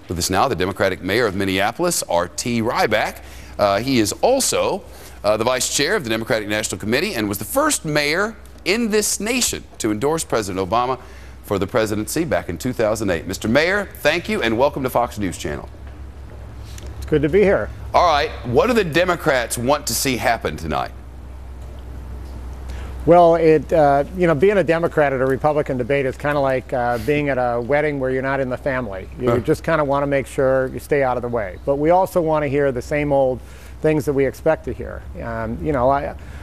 With us now, the Democratic mayor of Minneapolis, R.T. Rybak. He is also the vice chair of the Democratic National Committee and was the first mayor in this nation to endorse President Obama for the presidency back in 2008. Mr. Mayor, thank you and welcome to Fox News Channel. It's good to be here. All right, what do the Democrats want to see happen tonight? Well, being a Democrat at a Republican debate is kind of like being at a wedding where you're not in the family. You just kind of want to make sure you stay out of the way. But we also want to hear the same old things that we expect to hear.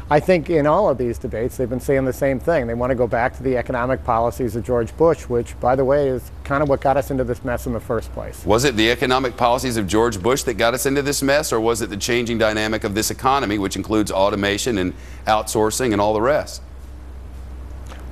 I think in all of these debates, they've been saying the same thing. They want to go back to the economic policies of George Bush, which, by the way, is kind of what got us into this mess in the first place. Was it the economic policies of George Bush that got us into this mess, or was it the changing dynamic of this economy, which includes automation and outsourcing and all the rest?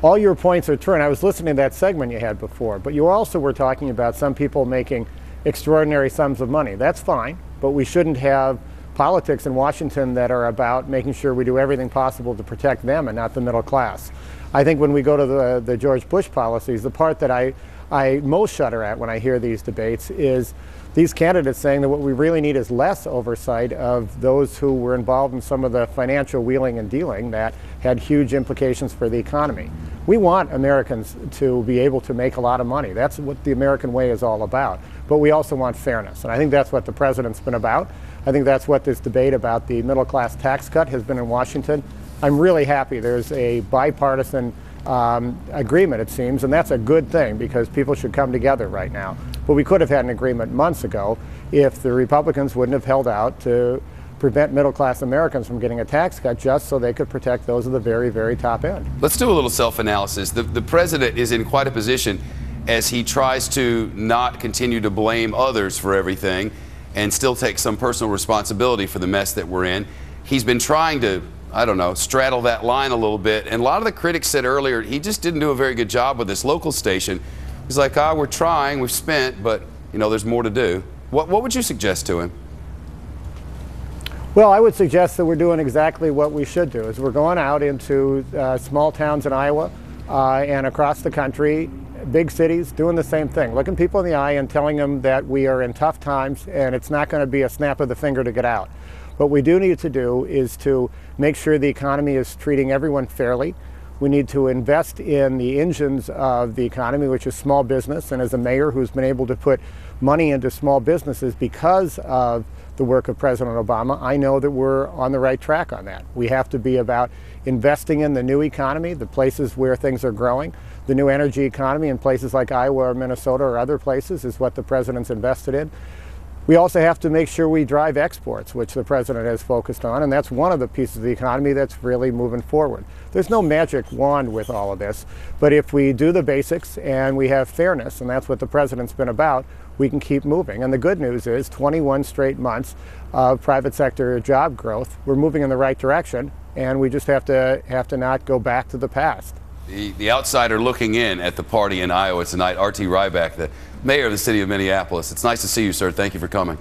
All your points are true, and I was listening to that segment you had before, but you also were talking about some people making extraordinary sums of money. That's fine, but we shouldn't have politics in Washington that are about making sure we do everything possible to protect them and not the middle class. I think when we go to the George Bush policies, the part that I most shudder at when I hear these debates is these candidates saying that what we really need is less oversight of those who were involved in some of the financial wheeling and dealing that had huge implications for the economy. We want Americans to be able to make a lot of money. That's what the American way is all about. But we also want fairness, and I think that's what the president's been about. I think that's what this debate about the middle class tax cut has been in Washington. I'm really happy there's a bipartisan agreement, it seems, and that's a good thing because people should come together right now. But we could have had an agreement months ago if the Republicans wouldn't have held out to prevent middle-class Americans from getting a tax cut just so they could protect those at the very, very top end. Let's do a little self-analysis. The president is in quite a position as he tries to not continue to blame others for everything and still take some personal responsibility for the mess that we're in. He's been trying to, I don't know, straddle that line a little bit. And a lot of the critics said earlier he just didn't do a very good job with this local station. He's like, we're trying, we've spent, but there's more to do. What would you suggest to him? Well, I would suggest that we're doing exactly what we should do, is we're going out into small towns in Iowa and across the country, big cities, doing the same thing, looking people in the eye and telling them that we are in tough times and it's not going to be a snap of the finger to get out. What we do need to do is to make sure the economy is treating everyone fairly. We need to invest in the engines of the economy, which is small business. And as a mayor who's been able to put money into small businesses because of the work of President Obama, I know that we're on the right track on that. We have to be about investing in the new economy, the places where things are growing. The new energy economy in places like Iowa or Minnesota or other places is what the president's invested in. We also have to make sure we drive exports, which the president has focused on, and that's one of the pieces of the economy that's really moving forward. There's no magic wand with all of this, but if we do the basics and we have fairness, and that's what the president's been about, we can keep moving. And the good news is 21 straight months of private sector job growth. We're moving in the right direction, and we just have to not go back to the past. The outsider looking in at the party in Iowa tonight, R.T. Rybak, the mayor of the city of Minneapolis. It's nice to see you, sir. Thank you for coming.